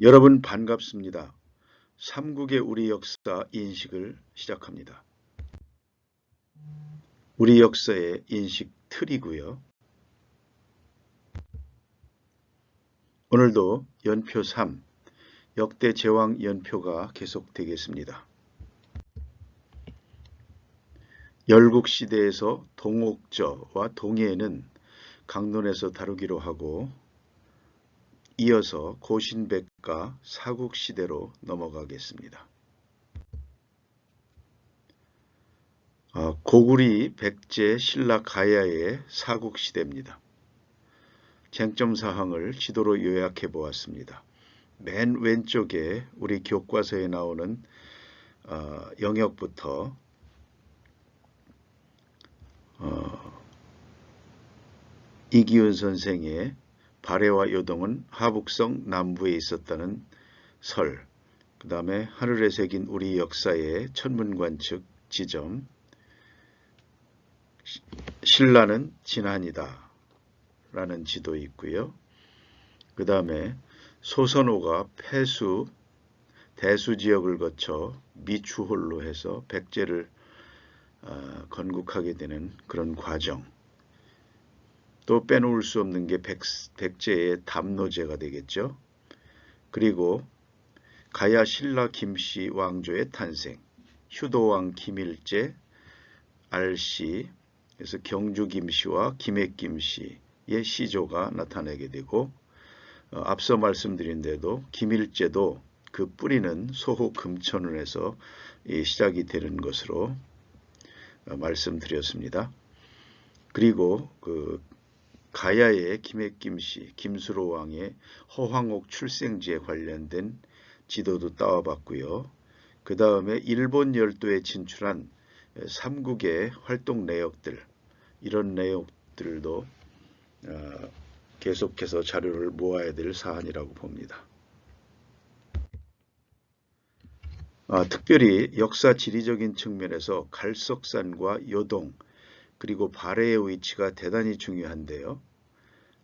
여러분 반갑습니다. 삼국의 우리 역사 인식을 시작합니다. 우리 역사의 인식 틀이고요. 오늘도 연표 3, 역대 제왕 연표가 계속되겠습니다. 열국시대에서 동옥저와 동해는 강론에서 다루기로 하고 이어서 고신백과 사국시대로 넘어가겠습니다. 고구리, 백제, 신라, 가야의 사국시대입니다. 쟁점사항을 지도로 요약해 보았습니다. 맨 왼쪽에 우리 교과서에 나오는 영역부터 이기훈 선생의 발해와 요동은 하북성 남부에 있었다는 설, 그 다음에 하늘에 새긴 우리 역사의 천문관측 지점, 신라는 진한이다 라는 지도 있고요. 그 다음에 소선호가 폐수, 대수지역을 거쳐 미추홀로 해서 백제를 건국하게 되는 그런 과정, 또 빼놓을 수 없는 게 백제의 담노제가 되겠죠. 그리고 가야 신라 김씨 왕조의 탄생, 휴도왕 김일제, 알씨, 그래서 경주 김씨와 김해 김씨의 시조가 나타나게 되고, 앞서 말씀드린 대로 김일제도 그 뿌리는 소호 금천원에서 시작이 되는 것으로 말씀드렸습니다. 그리고 그 가야의 김해 김씨, 김수로 왕의 허황옥 출생지에 관련된 지도도 따와봤고요. 그 다음에 일본 열도에 진출한 삼국의 활동 내역들, 이런 내용들도 계속해서 자료를 모아야 될 사안이라고 봅니다. 특별히 역사 지리적인 측면에서 갈석산과 요동, 그리고 발해의 위치가 대단히 중요한데요.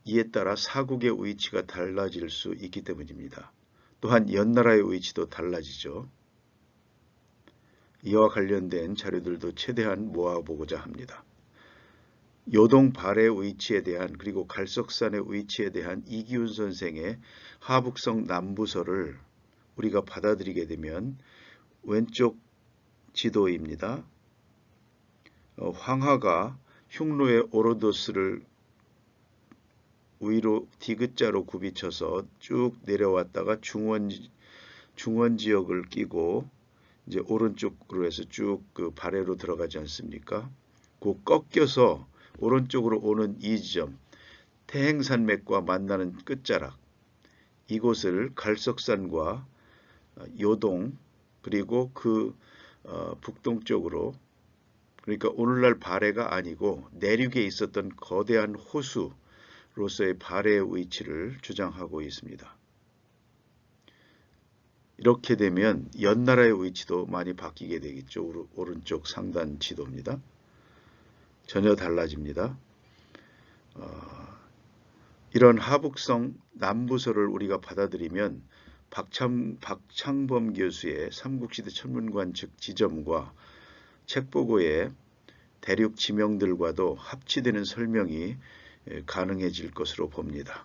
이에 따라 사국의 위치가 달라질 수 있기 때문입니다. 또한 연나라의 위치도 달라지죠. 이와 관련된 자료들도 최대한 모아보고자 합니다. 요동 발해 위치에 대한, 그리고 갈석산의 위치에 대한 이기훈 선생의 하북성 남부서를 우리가 받아들이게 되면 왼쪽 지도입니다. 황하가 흉노의 오로도스를 위로 디귿자로 굽이쳐서 쭉 내려왔다가 중원 지역을 끼고 이제 오른쪽으로 해서 쭉 그 발해로 들어가지 않습니까? 그 꺾여서 오른쪽으로 오는 이 지점, 태행산맥과 만나는 끝자락, 이곳을 갈석산과 요동, 그리고 그 북동쪽으로, 그러니까 오늘날 발해가 아니고 내륙에 있었던 거대한 호수로서의 발해의 위치를 주장하고 있습니다. 이렇게 되면 연나라의 위치도 많이 바뀌게 되겠죠. 오른쪽 상단 지도입니다. 전혀 달라집니다. 이런 하북성 남부서를 우리가 받아들이면 박창범 교수의 삼국시대 천문관측 지점과 책보고의 대륙 지명들과도 합치되는 설명이 가능해질 것으로 봅니다.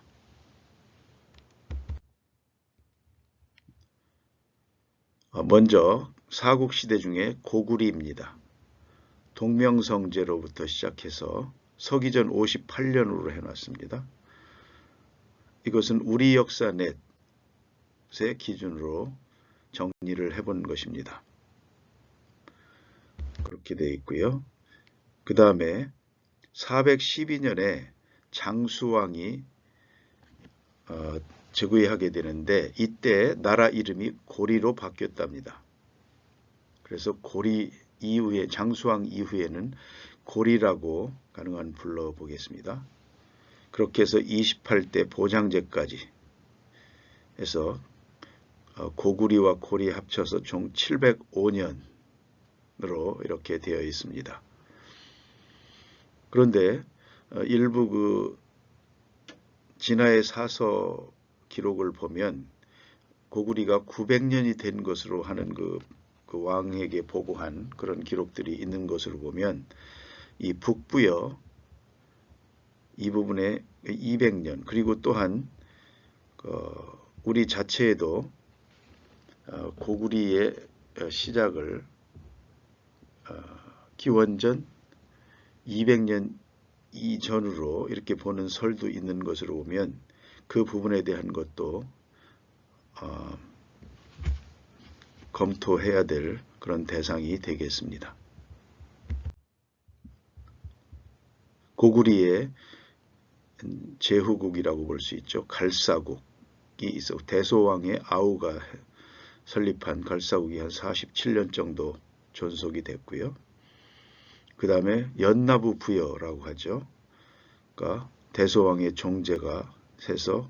먼저 사국시대 중에 고구리입니다. 동명성제로부터 시작해서 서기전 58년으로 해놨습니다. 이것은 우리 역사넷의 기준으로 정리를 해본 것입니다. 그렇게 되어 있고요. 그 다음에 412년에 장수왕이 즉위하게 되는데 이때 나라 이름이 고리로 바뀌었답니다. 그래서 고리 이후에, 장수왕 이후에는 고리라고 가능한 불러보겠습니다. 그렇게 해서 28대 보장제까지 해서 고구리와 고리 합쳐서 총 705년으로 이렇게 되어 있습니다. 그런데 일부 그 진화의 사서 기록을 보면 고구리가 900년이 된 것으로 하는 그 왕에게 보고한 그런 기록들이 있는 것으로 보면 이 북부여 이 부분에 200년 그리고 또한 우리 자체에도 고구리의 시작을 기원전 200년 이전으로 이렇게 보는 설도 있는 것으로 보면 그 부분에 대한 것도 검토해야 될 그런 대상이 되겠습니다. 고구리의 제후국이라고 볼 수 있죠. 갈사국이 있어 대소왕의 아우가 설립한 갈사국이 한 47년 정도 존속이 됐고요. 그 다음에 연나부 부여라고 하죠. 그러니까 대소왕의 종제가 세서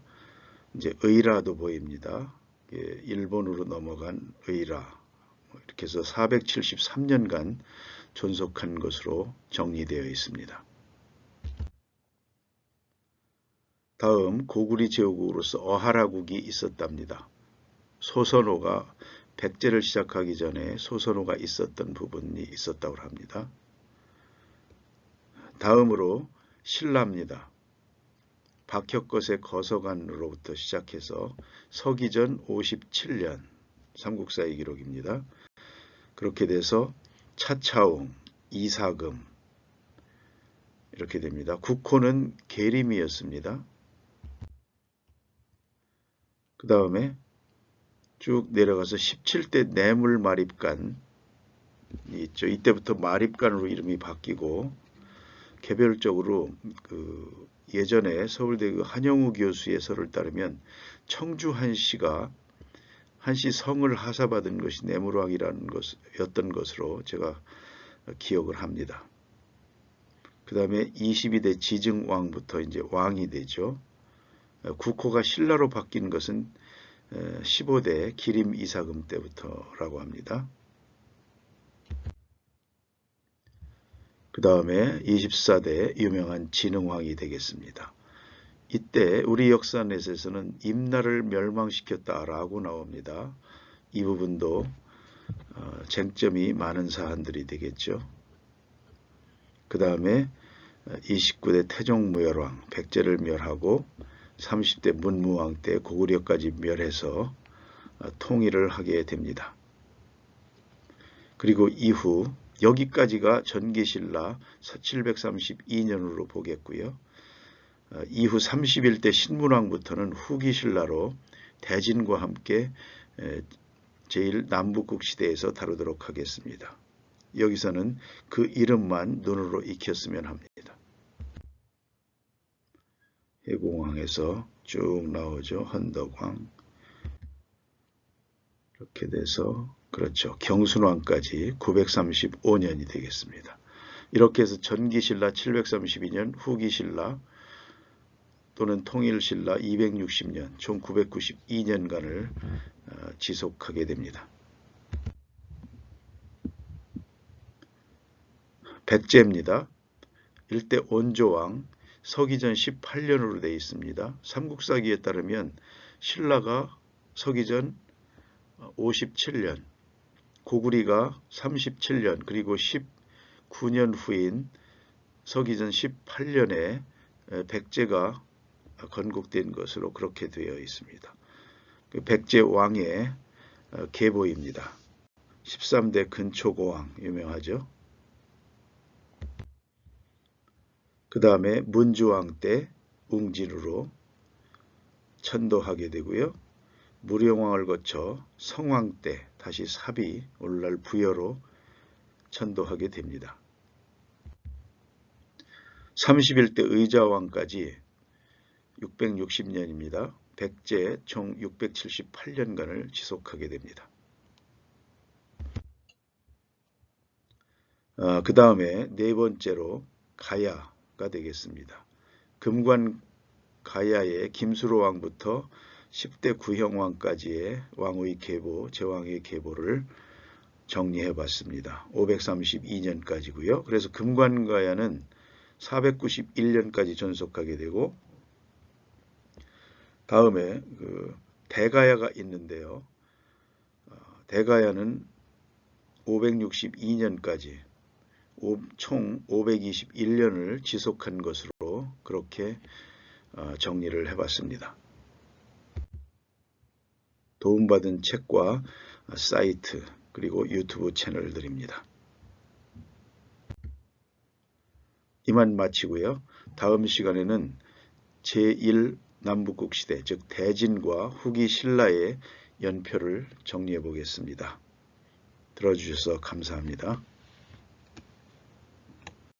이제 의라도 보입니다. 일본으로 넘어간 의라 이렇게 해서 473년간 존속한 것으로 정리되어 있습니다. 다음 고구리 제후국으로서 어하라국이 있었답니다. 소선호가 백제를 시작하기 전에 소선호가 있었던 부분이 있었다고 합니다. 다음으로 신라입니다. 박혁것의 거서관으로부터 시작해서 서기전 57년 삼국사의 기록입니다. 그렇게 돼서 차차웅, 이사금 이렇게 됩니다. 국호는 계림이었습니다. 그 다음에 쭉 내려가서 17대 내물마립간이 있죠. 이때부터 마립간으로 이름이 바뀌고 개별적으로 예전에 서울대 한영우 교수의 설을 따르면 청주 한씨가 한씨 성을 하사받은 것이 내물왕이라는 것이었던 것으로 제가 기억을 합니다. 그 다음에 22대 지증왕부터 이제 왕이 되죠. 국호가 신라로 바뀐 것은 15대 기림 이사금 때부터라고 합니다. 그 다음에 24대 유명한 진흥왕이 되겠습니다. 이때 우리 역사넷에서는 임나를 멸망시켰다라고 나옵니다. 이 부분도 쟁점이 많은 사안들이 되겠죠. 그 다음에 29대 태종무열왕 백제를 멸하고 30대 문무왕 때 고구려까지 멸해서 통일을 하게 됩니다. 그리고 이후 여기까지가 전기신라 732년으로 보겠고요. 이후 31대 신문왕부터는 후기신라로 대진과 함께 제1남북국 시대에서 다루도록 하겠습니다. 여기서는 그 이름만 눈으로 익혔으면 합니다. 해공왕에서 쭉 나오죠. 헌덕왕 이렇게 돼서 그렇죠. 경순왕까지 935년이 되겠습니다. 이렇게 해서 전기신라 732년, 후기신라 또는 통일신라 260년, 총 992년간을 지속하게 됩니다. 백제입니다. 일대 온조왕 서기전 18년으로 되어 있습니다. 삼국사기에 따르면 신라가 서기전 57년, 고구리가 37년, 그리고 19년 후인 서기전 18년에 백제가 건국된 것으로 그렇게 되어 있습니다. 백제 왕의 계보입니다. 13대 근초고왕 유명하죠. 그 다음에 문주왕 때 웅진으로 천도하게 되고요. 무령왕을 거쳐 성왕 때 다시 사비 오늘날 부여로 천도하게 됩니다. 31대 의자왕까지 660년입니다. 백제 총 678년간을 지속하게 됩니다. 그 다음에 네 번째로 가야가 되겠습니다. 금관 가야의 김수로 왕부터 10대 구형왕까지의 왕의 계보, 제왕의 계보를 정리해 봤습니다. 532년까지고요. 그래서 금관가야는 491년까지 존속하게 되고 다음에 대가야가 있는데요. 대가야는 562년까지 총 521년을 지속한 것으로 그렇게 정리를 해봤습니다. 도움받은 책과 사이트 그리고 유튜브 채널들입니다. 이만 마치고요. 다음 시간에는 제1 남북국 시대 즉 대진과 후기 신라의 연표를 정리해 보겠습니다. 들어주셔서 감사합니다.